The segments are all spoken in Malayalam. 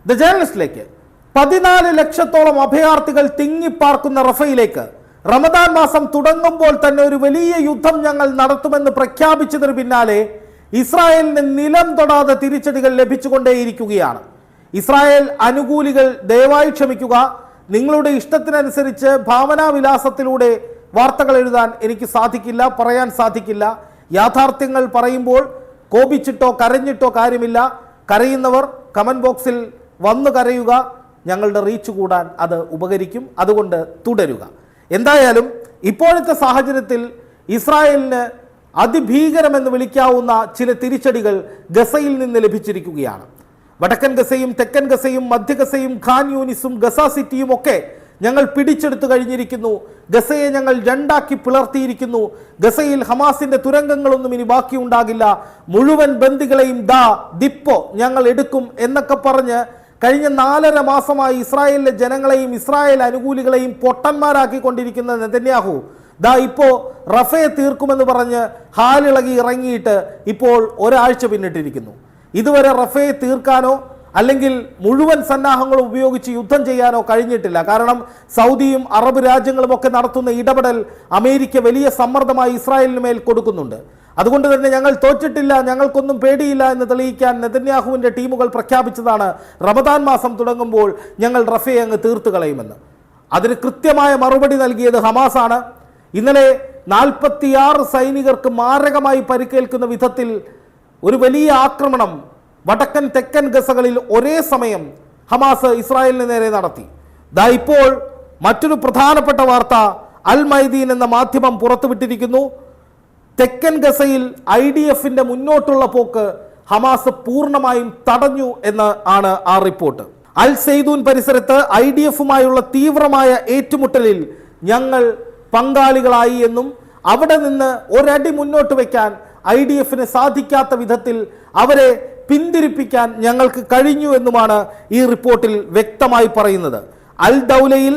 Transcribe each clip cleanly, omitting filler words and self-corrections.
ദ ജേർണലിസ്റ്റിലേക്ക് 14 ലക്ഷത്തോളം അഭയാർത്ഥികൾ തിങ്ങിപ്പാർക്കുന്ന റഫയിലേക്ക് റമദാൻ മാസം തുടങ്ങുമ്പോൾ തന്നെ ഒരു വലിയ യുദ്ധം ഞങ്ങൾ നടത്തുമെന്ന് പ്രഖ്യാപിച്ചതിന് പിന്നാലെ ഇസ്രായേലിന് നിലം തൊടാതെ തിരിച്ചടികൾ ലഭിച്ചുകൊണ്ടേയിരിക്കുകയാണ്. ഇസ്രായേൽ അനുകൂലികൾ ദയവായി ക്ഷമിക്കുക, നിങ്ങളുടെ ഇഷ്ടത്തിനനുസരിച്ച് ഭാവനാവിലാസത്തിലൂടെ വാർത്തകൾ എഴുതാൻ എനിക്ക് സാധിക്കില്ല, പറയാൻ സാധിക്കില്ല. യാഥാർത്ഥ്യങ്ങൾ പറയുമ്പോൾ കോപിച്ചിട്ടോ കരഞ്ഞിട്ടോ കാര്യമില്ല. കരയുന്നവർ കമന്റ് ബോക്സിൽ വന്നു കരയുക, ഞങ്ങളുടെ റീച്ച് കൂടാൻ അത് ഉപകരിക്കും. അതുകൊണ്ട് തുടരുക. എന്തായാലും ഇപ്പോഴത്തെ സാഹചര്യത്തിൽ ഇസ്രായേലിന് അതിഭീകരമെന്ന് വിളിക്കാവുന്ന ചില തിരിച്ചടികൾ ഗസയിൽ നിന്ന് ലഭിച്ചിരിക്കുകയാണ്. വടക്കൻ ഗസയും തെക്കൻ ഗസയും മധ്യ ഗസയും ഖാൻ യൂനിസും ഗസ സിറ്റിയും ഒക്കെ ഞങ്ങൾ പിടിച്ചെടുത്തു കഴിഞ്ഞിരിക്കുന്നു. ഗസയെ ഞങ്ങൾ രണ്ടാക്കി പിളർത്തിയിരിക്കുന്നു. ഗസയിൽ ഹമാസിന്റെ തുരങ്കങ്ങളൊന്നും ഇനി ബാക്കിയുണ്ടാകില്ല. മുഴുവൻ ബന്ദികളെയും ദിപ്പോ ഞങ്ങൾ എടുക്കും എന്നൊക്കെ പറഞ്ഞ് കഴിഞ്ഞ 4.5 മാസമായി ഇസ്രായേലിലെ ജനങ്ങളെയും ഇസ്രായേൽ അനുകൂലികളെയും പൊട്ടന്മാരാക്കിക്കൊണ്ടിരിക്കുന്ന നെതന്യാഹു ഇപ്പോൾ റഫയെ തീർക്കുമെന്ന് പറഞ്ഞ് ഹാലിളകി ഇറങ്ങിയിട്ട് ഇപ്പോൾ ഒരാഴ്ച പിന്നിട്ടിരിക്കുന്നു. ഇതുവരെ റഫയെ തീർക്കാനോ അല്ലെങ്കിൽ മുഴുവൻ സന്നാഹങ്ങളും ഉപയോഗിച്ച് യുദ്ധം ചെയ്യാനോ കഴിഞ്ഞിട്ടില്ല. കാരണം സൗദിയും അറബ് രാജ്യങ്ങളും ഒക്കെ നടത്തുന്ന ഇടപെടൽ അമേരിക്ക വലിയ സമ്മർദ്ദമായി ഇസ്രായേലിന് മേൽ കൊടുക്കുന്നുണ്ട്. അതുകൊണ്ട് തന്നെ ഞങ്ങൾ തോറ്റിട്ടില്ല, ഞങ്ങൾക്കൊന്നും പേടിയില്ല എന്ന് തെളിയിക്കാൻ നെതന്യാഹുവിൻ്റെ ടീമുകൾ പ്രഖ്യാപിച്ചതാണ് റമദാൻ മാസം തുടങ്ങുമ്പോൾ ഞങ്ങൾ റഫയെ അങ്ങ് തീർത്തു കളയുമെന്ന്. അതിന് കൃത്യമായ മറുപടി നൽകിയത് ഹമാസാണ്. ഇന്നലെ 46 സൈനികർക്ക് മാരകമായി പരിക്കേൽക്കുന്ന വിധത്തിൽ ഒരു വലിയ ആക്രമണം വടക്കൻ തെക്കൻ ഗസകളിൽ ഒരേ സമയം ഹമാസ് ഇസ്രായേലിന് നേരെ നടത്തി. ഇപ്പോൾ മറ്റൊരു പ്രധാനപ്പെട്ട വാർത്ത അൽ മൈദീൻ എന്ന മാധ്യമം പുറത്തുവിട്ടിരിക്കുന്നു. തെക്കൻ ഗസയിൽ IDFന്റെ മുന്നോട്ടുള്ള പോക്ക് ഹമാസ് പൂർണ്ണമായും തടഞ്ഞു എന്ന് ആണ് ആ റിപ്പോർട്ട്. അൽ സെയ്ദൂൻ പരിസരത്ത് IDFുമായുള്ള തീവ്രമായ ഏറ്റുമുട്ടലിൽ ഞങ്ങൾ പങ്കാളികളായി എന്നും അവിടെ നിന്ന് ഒരടി മുന്നോട്ട് വയ്ക്കാൻ IDFന് സാധിക്കാത്ത വിധത്തിൽ അവരെ പിന്തിരിപ്പിക്കാൻ ഞങ്ങൾക്ക് കഴിഞ്ഞു എന്നുമാണ് ഈ റിപ്പോർട്ടിൽ വ്യക്തമായി പറയുന്നത്. അൽ ദൗലയിൽ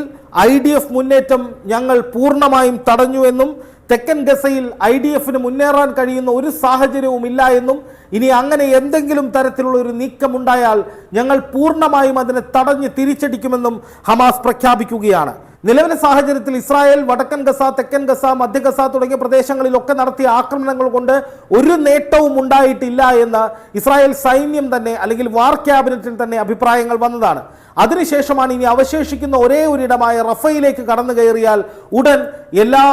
IDF മുന്നേറ്റം ഞങ്ങൾ പൂർണ്ണമായും തടഞ്ഞു എന്നും തെക്കൻ ഗസയിൽ IDFന് മുന്നേറാൻ കഴിയുന്ന ഒരു സാഹചര്യവും ഇല്ല എന്നും ഇനി അങ്ങനെ എന്തെങ്കിലും തരത്തിലുള്ള ഒരു നീക്കമുണ്ടായാൽ ഞങ്ങൾ പൂർണ്ണമായും അതിനെ തടഞ്ഞ് തിരിച്ചടിക്കുമെന്നും ഹമാസ് പ്രഖ്യാപിക്കുകയാണ്. നിലവിലെ സാഹചര്യത്തിൽ ഇസ്രായേൽ വടക്കൻ ഗസ, തെക്കൻ ഗസ, മധ്യ ഗസ തുടങ്ങിയ പ്രദേശങ്ങളിലൊക്കെ നടത്തിയ ആക്രമണങ്ങൾ കൊണ്ട് ഒരു നേട്ടവും ഉണ്ടായിട്ടില്ല എന്ന് ഇസ്രായേൽ സൈന്യം തന്നെ അല്ലെങ്കിൽ വാർ ക്യാബിനറ്റിൽ തന്നെ അഭിപ്രായങ്ങൾ വന്നതാണ്. അതിനുശേഷമാണ് ഇനി അവശേഷിക്കുന്ന ഒരേ ഒരിടമായ റഫയിലേക്ക് കടന്നു കയറിയാൽ ഉടൻ എല്ലാ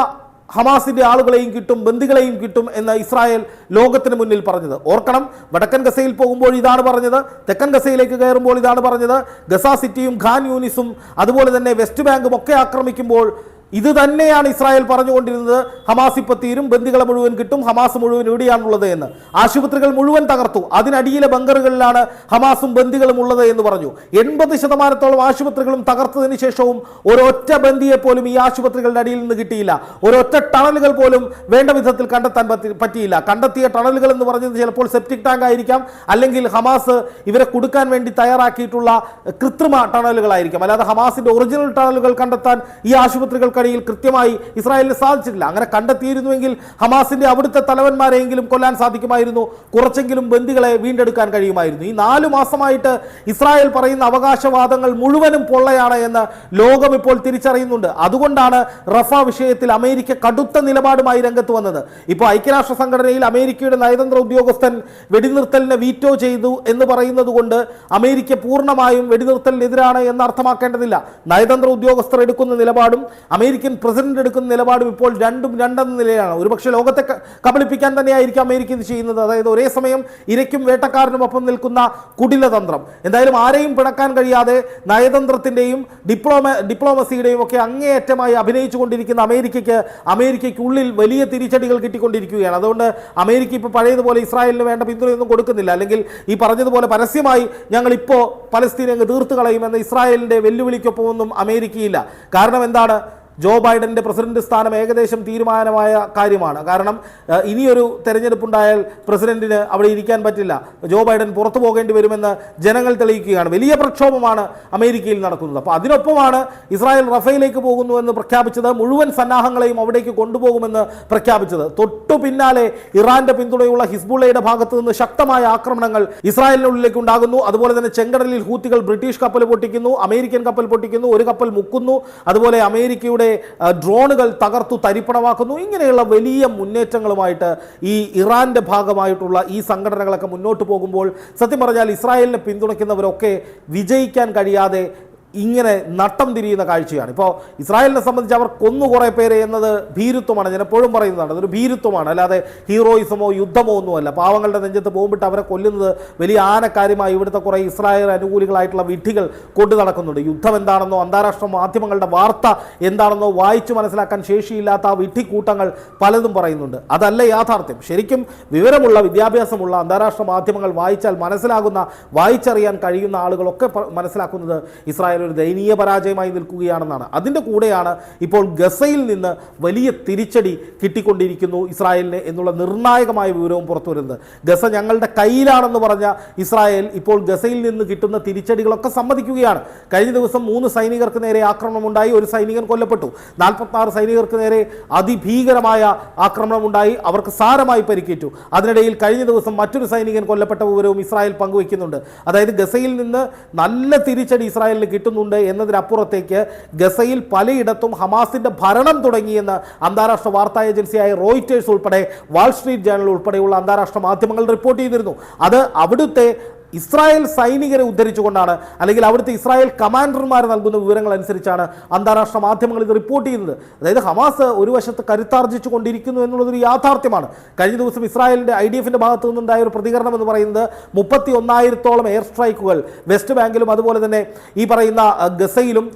ഹമാസിന്റെ ആളുകളെയും കിട്ടും, ബന്ദികളെയും കിട്ടും എന്ന് ഇസ്രായേൽ ലോകത്തിന് മുന്നിൽ പറഞ്ഞത്. ഓർക്കണം, വടക്കൻ ഗസയിൽ പോകുമ്പോൾ ഇതാണ് പറഞ്ഞത്, തെക്കൻ ഗസയിലേക്ക് കയറുമ്പോൾ ഇതാണ് പറഞ്ഞത്. ഗസ സിറ്റിയും ഖാൻ യൂനിസും അതുപോലെ തന്നെ വെസ്റ്റ് ബാങ്കും ഒക്കെ ആക്രമിക്കുമ്പോൾ ഇത് തന്നെയാണ് ഇസ്രായേൽ പറഞ്ഞുകൊണ്ടിരുന്നത്. ഹമാസ് ഇപ്പോൾ തീരും, ബന്ദികളെ മുഴുവൻ കിട്ടും, ഹമാസ് മുഴുവൻ എവിടെയാണുള്ളത് എന്ന്. ആശുപത്രികൾ മുഴുവൻ തകർത്തു, അതിനടിയിലെ ബങ്കറുകളിലാണ് ഹമാസും ബന്ദികളും ഉള്ളത് എന്ന് പറഞ്ഞു. 80% ആശുപത്രികളും തകർത്തതിന് ശേഷവും ഒരൊറ്റ ബന്ദിയെ പോലും ഈ ആശുപത്രികളുടെ അടിയിൽ നിന്ന് കിട്ടിയില്ല. ഒരൊറ്റ ടണലുകൾ പോലും വേണ്ട വിധത്തിൽ കണ്ടെത്താൻ പറ്റിയില്ല. കണ്ടെത്തിയ ടണലുകൾ എന്ന് പറഞ്ഞത് ചിലപ്പോൾ സെപ്റ്റിക് ടാങ്ക് ആയിരിക്കാം, അല്ലെങ്കിൽ ഹമാസ് ഇവരെ കൊടുക്കാൻ വേണ്ടി തയ്യാറാക്കിയിട്ടുള്ള കൃത്രിമ ടണലുകളായിരിക്കാം. അല്ലാതെ ഹമാസിന്റെ ഒറിജിനൽ ടണലുകൾ കണ്ടെത്താൻ ഈ ആശുപത്രികൾ കൃത്യമായി ഇസ്രായേലിന് സാധിച്ചിട്ടില്ല. അങ്ങനെ കണ്ടെത്തിയിരുന്നുവെങ്കിൽ ഹമാസിന്റെ അവിടുത്തെ തലവന്മാരെയെങ്കിലും കൊല്ലാൻ സാധിക്കുമായിരുന്നു, കുറച്ചെങ്കിലും ബന്ദികളെ വീണ്ടെടുക്കാൻ കഴിയുമായിരുന്നു. ഈ 4 മാസമായിട്ട് ഇസ്രായേൽ പറയുന്ന അവകാശവാദങ്ങൾ മുഴുവനും പൊള്ളയാണ് എന്ന് ലോകം ഇപ്പോൾ തിരിച്ചറിയുന്നുണ്ട്. അതുകൊണ്ടാണ് റഫ വിഷയത്തിൽ അമേരിക്ക കടുത്ത നിലപാടുമായി രംഗത്ത് വന്നത്. ഇപ്പോൾ ഐക്യരാഷ്ട്ര സംഘടനയിൽ അമേരിക്കയുടെ നയതന്ത്ര ഉദ്യോഗസ്ഥൻ വെടിനിർത്തലിനെ വീറ്റോ ചെയ്തു എന്ന് പറയുന്നത് കൊണ്ട് അമേരിക്ക പൂർണ്ണമായും വെടിനിർത്തലിനെതിരാണ് എന്ന് അർത്ഥമാക്കേണ്ടതില്ല. നയതന്ത്ര ഉദ്യോഗസ്ഥർ എടുക്കുന്ന നിലപാടും അമേരിക്കൻ പ്രസിഡന്റ് എടുക്കുന്ന നിലപാടും ഇപ്പോൾ രണ്ടും രണ്ടെന്ന നിലയിലാണ്. ഒരുപക്ഷെ ലോകത്തെ കബളിപ്പിക്കാൻ തന്നെയായിരിക്കും അമേരിക്ക ഇത് ചെയ്യുന്നത്. അതായത് ഒരേ സമയം ഇരയ്ക്കും വേട്ടക്കാരനും ഒപ്പം നിൽക്കുന്ന കുടിലതന്ത്രം. എന്തായാലും ആരെയും പിണക്കാൻ കഴിയാതെ നയതന്ത്രത്തിന്റെയും ഡിപ്ലോമസിയുടെയും ഒക്കെ അങ്ങേയറ്റമായി അഭിനയിച്ചുകൊണ്ടിരിക്കുന്ന അമേരിക്കയ്ക്കുള്ളിൽ വലിയ തിരിച്ചടികൾ കിട്ടിക്കൊണ്ടിരിക്കുകയാണ്. അതുകൊണ്ട് അമേരിക്ക ഇപ്പോൾ പഴയതുപോലെ ഇസ്രായേലിന് വേണ്ട പിന്തുണയൊന്നും കൊടുക്കുന്നില്ല. അല്ലെങ്കിൽ ഈ പറഞ്ഞതുപോലെ പരസ്യമായി ഞങ്ങൾ ഇപ്പോൾ പലസ്തീനെ അങ്ങ് തീർത്തു കളയുമെന്ന് ഇസ്രായേലിന്റെ വെല്ലുവിളിക്കൊപ്പമൊന്നും അമേരിക്കയില്ല. കാരണം എന്താണ്? ജോ ബൈഡന്റെ പ്രസിഡന്റ് സ്ഥാനം ഏകദേശം തീരുമാനമായ കാര്യമാണ്. കാരണം ഇനിയൊരു തെരഞ്ഞെടുപ്പുണ്ടായാൽ പ്രസിഡന്റിന് അവിടെ ഇരിക്കാൻ പറ്റില്ല, ജോ ബൈഡൻ പുറത്തു പോകേണ്ടി വരുമെന്ന് ജനങ്ങൾ തെളിയിക്കുകയാണ്. വലിയ പ്രക്ഷോഭമാണ് അമേരിക്കയിൽ നടക്കുന്നത്. അപ്പോൾ അതിനൊപ്പമാണ് ഇസ്രായേൽ റഫേലേക്ക് പോകുന്നുവെന്ന് പ്രഖ്യാപിച്ചത്, മുഴുവൻ സന്നാഹങ്ങളെയും അവിടേക്ക് കൊണ്ടുപോകുമെന്ന് പ്രഖ്യാപിച്ചത്. തൊട്ടു പിന്നാലെ ഇറാന്റെ പിന്തുണയുള്ള ഹിസ്ബുള്ളയുടെ ഭാഗത്തു നിന്ന് ശക്തമായ ആക്രമണങ്ങൾ ഇസ്രായേലിനുള്ളിലേക്ക് ഉണ്ടാകുന്നു. അതുപോലെ തന്നെ ചെങ്കടലിൽ ഹൂത്തികൾ ബ്രിട്ടീഷ് കപ്പൽ പൊട്ടിക്കുന്നു, അമേരിക്കൻ കപ്പൽ പൊട്ടിക്കുന്നു, ഒരു കപ്പൽ മുക്കുന്നു, അതുപോലെ അമേരിക്കയുടെ ഡ്രോണുകൾ തകർത്തു തരിപ്പണമാക്കുന്നു. ഇങ്ങനെയുള്ള വലിയ മുന്നേറ്റങ്ങളുമായിട്ട് ഈ ഇറാന്റെ ഭാഗമായിട്ടുള്ള ഈ സംഘടനകളൊക്കെ മുന്നോട്ട് പോകുമ്പോൾ സത്യം പറഞ്ഞാൽ ഇസ്രായേലിനെ പിന്തുണയ്ക്കുന്നവരൊക്കെ വിജയിക്കാൻ കഴിയാതെ ഇങ്ങനെ നട്ടം തിരിയുന്ന കാഴ്ചയാണ്. ഇപ്പോൾ ഇസ്രായേലിനെ സംബന്ധിച്ച് അവർ കൊന്നു കുറേ പേരെ എന്നത് ഭീരുത്വമാണ്. ഞാൻ എപ്പോഴും പറയുന്നതാണ്, അതൊരു ഭീരുത്വമാണ്, അല്ലാതെ ഹീറോയിസമോ യുദ്ധമോ ഒന്നുമല്ല. പാവങ്ങളുടെ നെഞ്ചത്ത് ബോംബിട്ട് അവരെ കൊല്ലുന്നത് വലിയ ആനക്കാര്യമായി ഇവിടുത്തെ കുറേ ഇസ്രായേൽ അനുകൂലികളായിട്ടുള്ള വിഡ്ഢികൾ കൊണ്ടു നടക്കുന്നുണ്ട്. യുദ്ധം എന്താണെന്നോ അന്താരാഷ്ട്ര മാധ്യമങ്ങളുടെ വാർത്ത എന്താണെന്നോ വായിച്ചു മനസ്സിലാക്കാൻ ശേഷിയില്ലാത്ത ആ വിഡ്ഢിക്കൂട്ടങ്ങൾ പലതും പറയുന്നുണ്ട്. അതല്ല യാഥാർത്ഥ്യം. ശരിക്കും വിവരമുള്ള വിദ്യാഭ്യാസമുള്ള അന്താരാഷ്ട്ര മാധ്യമങ്ങൾ വായിച്ചാൽ മനസ്സിലാകുന്ന, വായിച്ചറിയാൻ കഴിയുന്ന ആളുകളൊക്കെ മനസ്സിലാക്കുന്നത് ഇസ്രായേൽ ഒരു ദയനീയ പരാജയമായി നിൽക്കുകയാണെന്നാണ്. അതിൻ്റെ കൂടെയാണ് ഇപ്പോൾ ഗസയിൽ നിന്ന് വലിയ തിരിച്ചടി കിട്ടിക്കൊണ്ടിരിക്കുന്നു ഇസ്രായേലിന് എന്നുള്ള നിർണായകമായ വിവരവും പുറത്തു വരുന്നത്. ഗസ ഞങ്ങളുടെ കയ്യിലാണെന്ന് പറഞ്ഞ ഇസ്രായേൽ ഇപ്പോൾ ഗസയിൽ നിന്ന് കിട്ടുന്ന തിരിച്ചടികളൊക്കെ സമ്മതിക്കുകയാണ്. കഴിഞ്ഞ ദിവസം 3 സൈനികർക്ക് നേരെ ആക്രമണമുണ്ടായി, ഒരു സൈനികൻ കൊല്ലപ്പെട്ടു. 46 സൈനികർക്ക് നേരെ അതിഭീകരമായ ആക്രമണമുണ്ടായി, അവർക്ക് സാരമായി പരിക്കേറ്റു. അതിനിടയിൽ കഴിഞ്ഞ ദിവസം മറ്റൊരു സൈനികൻ കൊല്ലപ്പെട്ട വിവരവും ഇസ്രായേൽ പങ്കുവയ്ക്കുന്നുണ്ട്. അതായത് ഗസയിൽ നിന്ന് നല്ല തിരിച്ചടി ഇസ്രായേലിന് കിട്ടുന്നുണ്ട് എന്നതിനപ്പുറത്തേക്ക് ഗസയിൽ പലയിടത്തും ഹമാസിന്റെ ഭരണം തുടങ്ങിയെന്ന് അന്താരാഷ്ട്ര വാർത്താ ഏജൻസിയായ റോയിറ്റേഴ്സ് ഉൾപ്പെടെ വാൾ സ്ട്രീറ്റ് ജേർണൽ ഉൾപ്പെടെയുള്ള അന്താരാഷ്ട്ര മാധ്യമങ്ങൾ റിപ്പോർട്ട് ചെയ്തിരുന്നു. അത് അവിടുത്തെ ഇസ്രായേൽ സൈനികരെ ഉദ്ധരിച്ചുകൊണ്ടാണ്, അല്ലെങ്കിൽ അവിടുത്തെ ഇസ്രായേൽ കമാൻഡർമാർ നൽകുന്ന വിവരങ്ങൾ അനുസരിച്ചാണ് അന്താരാഷ്ട്ര മാധ്യമങ്ങൾ ഇത് റിപ്പോർട്ട് ചെയ്യുന്നത്. അതായത് ഹമാസ് ഒരു വശത്ത് കരുത്താർജിച്ചു കൊണ്ടിരിക്കുന്നു എന്നുള്ളതൊരു യാഥാർത്ഥ്യമാണ്. കഴിഞ്ഞ ദിവസം ഇസ്രായേലിൻ്റെ IDF-ന്റെ ഭാഗത്തു നിന്നുണ്ടായ ഒരു പ്രതികരണം എന്ന് പറയുന്നത് 31,000-ഓളം എയർ സ്ട്രൈക്കുകൾ വെസ്റ്റ് ബാങ്കിലും അതുപോലെ തന്നെ ഈ പറയുന്ന ഗസയിലും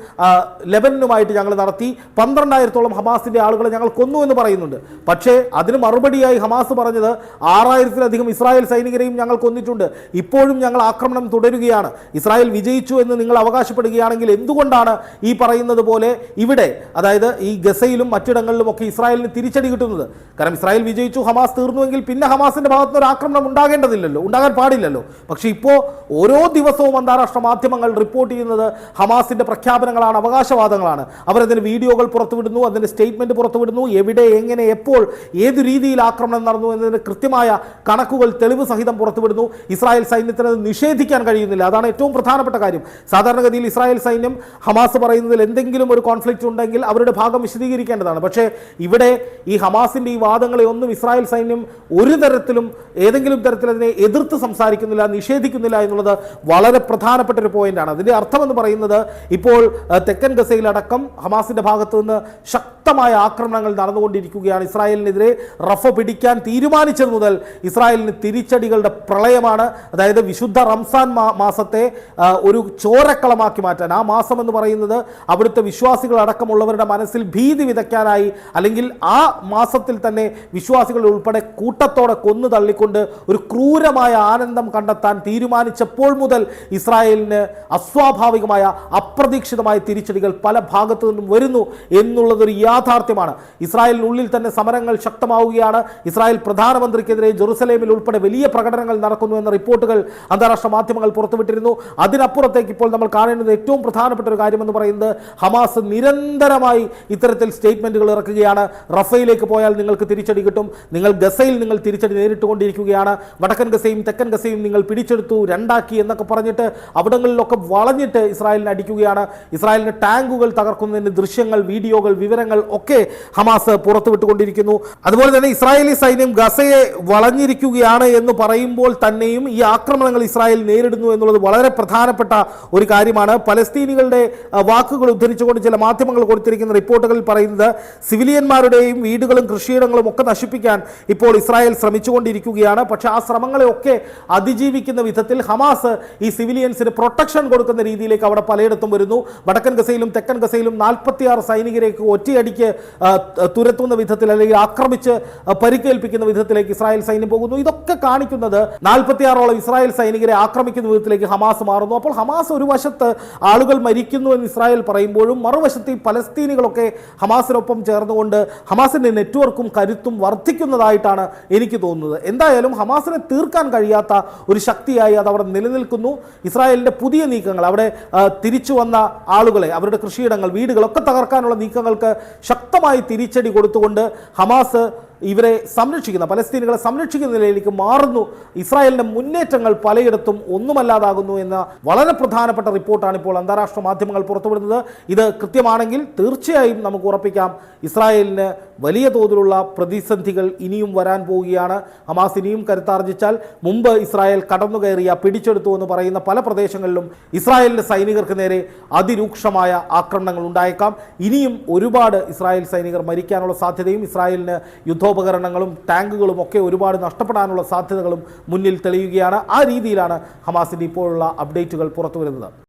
ലെബനനുമായിട്ട് ഞങ്ങൾ നടത്തി, 12,000-ഓളം ഹമാസിൻ്റെ ആളുകളെ ഞങ്ങൾ കൊന്നു എന്ന് പറയുന്നുണ്ട്. പക്ഷേ അതിന് മറുപടിയായി ഹമാസ് പറഞ്ഞത് 6,000-ലധികം ഇസ്രായേൽ സൈനികരെയും ഞങ്ങൾ കൊന്നിട്ടുണ്ട്, ഇപ്പോഴും ഞങ്ങൾ ആക്രമണം തുടരുകയാണ്. ഇസ്രായേൽ വിജയിച്ചു എന്ന് നിങ്ങൾ അവകാശപ്പെടുകയാണെങ്കിൽ എന്തുകൊണ്ടാണ് ഈ പറയുന്നത് പോലെ ഇവിടെ, അതായത് ഈ ഗസയിലും മറ്റിടങ്ങളിലുമൊക്കെ ഇസ്രായേലിന് തിരിച്ചടി കിട്ടുന്നത്? കാരണം ഇസ്രായേൽ വിജയിച്ചു, ഹമാസ് തീർന്നുവെങ്കിൽ പിന്നെ ഹമാസിന്റെ ഭാഗത്തുനിന്ന് ഒരു ആക്രമണം ഉണ്ടാകേണ്ടതില്ലല്ലോ, ഉണ്ടാകാൻ പാടില്ലല്ലോ. പക്ഷേ ഇപ്പോൾ ഓരോ ദിവസവും അന്താരാഷ്ട്ര മാധ്യമങ്ങൾ റിപ്പോർട്ട് ചെയ്യുന്നത് ഹമാസിന്റെ പ്രഖ്യാപനങ്ങളാണ്, അവകാശവാദങ്ങളാണ്. അവരതിന് വീഡിയോകൾ പുറത്തുവിടുന്നു, അതിന്റെ സ്റ്റേറ്റ്മെന്റ് പുറത്തുവിടുന്നു, എവിടെ, എങ്ങനെ, എപ്പോൾ, ഏത് രീതിയിൽ ആക്രമണം നടന്നു എന്നതിന് കൃത്യമായ കണക്കുകൾ തെളിവ് സഹിതം പുറത്തുവിടുന്നു. ഇസ്രായേൽ സൈന്യത്തിന് നിഷേധിക്കാൻ കഴിയുന്നില്ല. അതാണ് ഏറ്റവും പ്രധാനപ്പെട്ട കാര്യം. സാധാരണഗതിയിൽ ഇസ്രായേൽ സൈന്യം ഹമാസ് പറയുന്നതിൽ എന്തെങ്കിലും ഒരു കോൺഫ്ലിക്റ്റ് ഉണ്ടെങ്കിൽ അവരുടെ ഭാഗം വിശദീകരിക്കേണ്ടതാണ്. പക്ഷേ ഇവിടെ ഈ ഹമാസിന്റെ ഈ വാദങ്ങളെ ഒന്നും ഇസ്രായേൽ സൈന്യം ഒരു തരത്തിലും ഏതെങ്കിലും തരത്തിൽ അതിനെ എതിർത്ത് സംസാരിക്കുന്നില്ല, നിഷേധിക്കുന്നില്ല എന്നുള്ളത് വളരെ പ്രധാനപ്പെട്ട ഒരു പോയിന്റാണ്. അതിന്റെ അർത്ഥമെന്ന് പറയുന്നത് ഇപ്പോൾ തെക്കൻ ഗസയിലടക്കം ഹമാസിന്റെ ഭാഗത്തു നിന്ന് ശക്തമായ ആക്രമണങ്ങൾ നടന്നുകൊണ്ടിരിക്കുകയാണ്. ഇസ്രായേലിനെതിരെ റഫ പിടിക്കാൻ തീരുമാനിച്ചത് മുതൽ ഇസ്രായേലിന് തിരിച്ചടികളുടെ പ്രളയമാണ്. അതായത് വിശുദ്ധ റംസാൻ മാസത്തെ ഒരു ചോരക്കളമാക്കി മാറ്റാൻ, ആ മാസം എന്ന് പറയുന്നത് അവിടുത്തെ വിശ്വാസികൾ അടക്കമുള്ളവരുടെ മനസ്സിൽ ഭീതി വിതയ്ക്കാനായി, അല്ലെങ്കിൽ ആ മാസത്തിൽ തന്നെ വിശ്വാസികൾ ഉൾപ്പെടെ കൂട്ടത്തോടെ കൊന്നു തള്ളിക്കൊണ്ട് ഒരു ക്രൂരമായ ആനന്ദം കണ്ടെത്താൻ തീരുമാനിച്ചപ്പോൾ മുതൽ ഇസ്രായേലിന് അസ്വാഭാവികമായ അപ്രതീക്ഷിതമായ തിരിച്ചടികൾ പല ഭാഗത്തു നിന്നും വരുന്നു എന്നുള്ളതൊരു യാഥാർത്ഥ്യമാണ്. ഇസ്രായേലിനുള്ളിൽ തന്നെ സമരങ്ങൾ ശക്തമാവുകയാണ്. ഇസ്രായേൽ പ്രധാനമന്ത്രിക്കെതിരെ ജെറുസലേമിൽ ഉൾപ്പെടെ വലിയ പ്രകടനങ്ങൾ നടക്കുന്നു എന്ന റിപ്പോർട്ടുകൾ അന്താരാഷ്ട്ര മാധ്യമങ്ങൾ പുറത്തുവിട്ടിരുന്നു. അതിനപ്പുറത്തേക്ക് ഇപ്പോൾ നമ്മൾ കാണേണ്ടത് ഏറ്റവും പ്രധാനപ്പെട്ട ഒരു കാര്യമെന്ന് പറയുന്നത് ഹമാസ് നിരന്തരമായി ഇത്തരത്തിൽ സ്റ്റേറ്റ്മെന്റുകൾ ഇറക്കുകയാണ്. റഫയിലേക്ക് പോയാൽ നിങ്ങൾക്ക് തിരിച്ചടി കിട്ടും, നിങ്ങൾ ഗസയിൽ നിങ്ങൾ തിരിച്ചടി നേരിട്ടുകൊണ്ടിരിക്കുകയാണ്, വടക്കൻ ഗസയും തെക്കൻ ഗസയും നിങ്ങൾ പിടിച്ചെടുത്തു, രണ്ടാക്കി എന്നൊക്കെ പറഞ്ഞിട്ട് അവിടങ്ങളിലൊക്കെ വളഞ്ഞിട്ട് ഇസ്രായേലിനെ അടിക്കുകയാണ്. ഇസ്രായേലിന് ടാങ്കുകൾ തകർക്കുന്നതിന് ദൃശ്യങ്ങൾ, വീഡിയോകൾ, വിവരങ്ങൾ ഒക്കെ ഹമാസ് പുറത്തുവിട്ടുകൊണ്ടിരിക്കുന്നു. അതുപോലെ തന്നെ ഇസ്രായേലി സൈന്യം ഗസയെ വളഞ്ഞിരിക്കുകയാണ് എന്ന് പറയുമ്പോൾ തന്നെയും ഈ ആക്രമണങ്ങൾ ഇസ്രായേൽ നേരിടുന്നു എന്നുള്ളത് വളരെ പ്രധാനപ്പെട്ട ഒരു കാര്യമാണ്. പലസ്തീനികളുടെ വാക്കുകൾ ഉദ്ധരിച്ചുകൊണ്ട് ചില മാധ്യമങ്ങൾ കൊടുത്തിരിക്കുന്ന റിപ്പോർട്ടുകളിൽ പറയുന്നത് സിവിലിയന്മാരുടെയും വീടുകളും കൃഷിയിടങ്ങളും ഒക്കെ നശിപ്പിക്കാൻ ഇപ്പോൾ ഇസ്രായേൽ ശ്രമിച്ചുകൊണ്ടിരിക്കുകയാണ്. പക്ഷേ ആ ശ്രമങ്ങളെ ഒക്കെ അതിജീവിക്കുന്ന വിധത്തിൽ ഹമാസ് ഈ സിവിലിയൻസിന് പ്രൊട്ടക്ഷൻ കൊടുക്കുന്ന രീതിയിലേക്ക് അവിടെ പലയിടത്തും വരുന്നു. വടക്കൻ ഗസയിലും തെക്കൻ ഗസയിലും 46 സൈനികരേക്ക് ഒറ്റയടിക്ക് തുരത്തുന്ന വിധത്തിൽ, അല്ലെങ്കിൽ ആക്രമിച്ച് പരിക്കേൽപ്പിക്കുന്ന വിധത്തിലേക്ക് ഇസ്രായേൽ സൈന്യം പോകുന്നു. ഇതൊക്കെ കാണിക്കുന്നത് 46ഓളം ഇസ്രായേൽ സൈനിക സൈനികരെ ആക്രമിക്കുന്ന വിധത്തിലേക്ക് ഹമാസ് മാറുന്നു. അപ്പോൾ ഹമാസ് ഒരു വശത്ത് ആളുകൾ മരിക്കുന്നു എന്ന് ഇസ്രായേൽ പറയുമ്പോഴും മറുവശത്ത് ഈ പലസ്തീനികളൊക്കെ ഹമാസിനൊപ്പം ചേർന്നുകൊണ്ട് ഹമാസിൻ്റെ നെറ്റ്വർക്കും കരുത്തും വർദ്ധിക്കുന്നതായിട്ടാണ് എനിക്ക് തോന്നുന്നത്. എന്തായാലും ഹമാസിനെ തീർക്കാൻ കഴിയാത്ത ഒരു ശക്തിയായി അത് അവിടെ നിലനിൽക്കുന്നു. ഇസ്രായേലിൻ്റെ പുതിയ നീക്കങ്ങൾ, അവിടെ തിരിച്ചു വന്ന ആളുകളെ, അവരുടെ കൃഷിയിടങ്ങൾ, വീടുകളൊക്കെ തകർക്കാനുള്ള നീക്കങ്ങൾക്ക് ശക്തമായി തിരിച്ചടി കൊടുത്തുകൊണ്ട് ഹമാസ് ഇവരെ സംരക്ഷിക്കുന്ന, പലസ്തീനുകളെ സംരക്ഷിക്കുന്ന നിലയിലേക്ക് മാറുന്നു. ഇസ്രായേലിൻ്റെ മുന്നേറ്റങ്ങൾ പലയിടത്തും ഒന്നുമല്ലാതാകുന്നു എന്ന വളരെ പ്രധാനപ്പെട്ട റിപ്പോർട്ടാണ് ഇപ്പോൾ അന്താരാഷ്ട്ര മാധ്യമങ്ങൾ പുറത്തുവിടുന്നത്. ഇത് കൃത്യമാണെങ്കിൽ തീർച്ചയായും നമുക്ക് ഉറപ്പിക്കാം ഇസ്രായേലിന് വലിയ തോതിലുള്ള പ്രതിസന്ധികൾ ഇനിയും വരാൻ പോവുകയാണ്. ഹമാസ് ഇനിയും കരുത്താർജിച്ചാൽ മുമ്പ് ഇസ്രായേൽ കടന്നുകയറിയ, പിടിച്ചെടുത്തു എന്ന് പറയുന്ന പല പ്രദേശങ്ങളിലും ഇസ്രായേലിൻ്റെ സൈനികർക്ക് നേരെ അതിരൂക്ഷമായ ആക്രമണങ്ങൾ ഉണ്ടായേക്കാം. ഇനിയും ഒരുപാട് ഇസ്രായേൽ സൈനികർ മരിക്കാനുള്ള സാധ്യതയും ഇസ്രായേലിന് യുദ്ധോപകരണങ്ങളും ടാങ്കുകളും ഒക്കെ ഒരുപാട് നഷ്ടപ്പെടാനുള്ള സാധ്യതകളും മുന്നിൽ തെളിയുകയാണ്. ആ രീതിയിലാണ് ഹമാസിൻ്റെ ഇപ്പോഴുള്ള അപ്ഡേറ്റുകൾ പുറത്തു വരുന്നത്.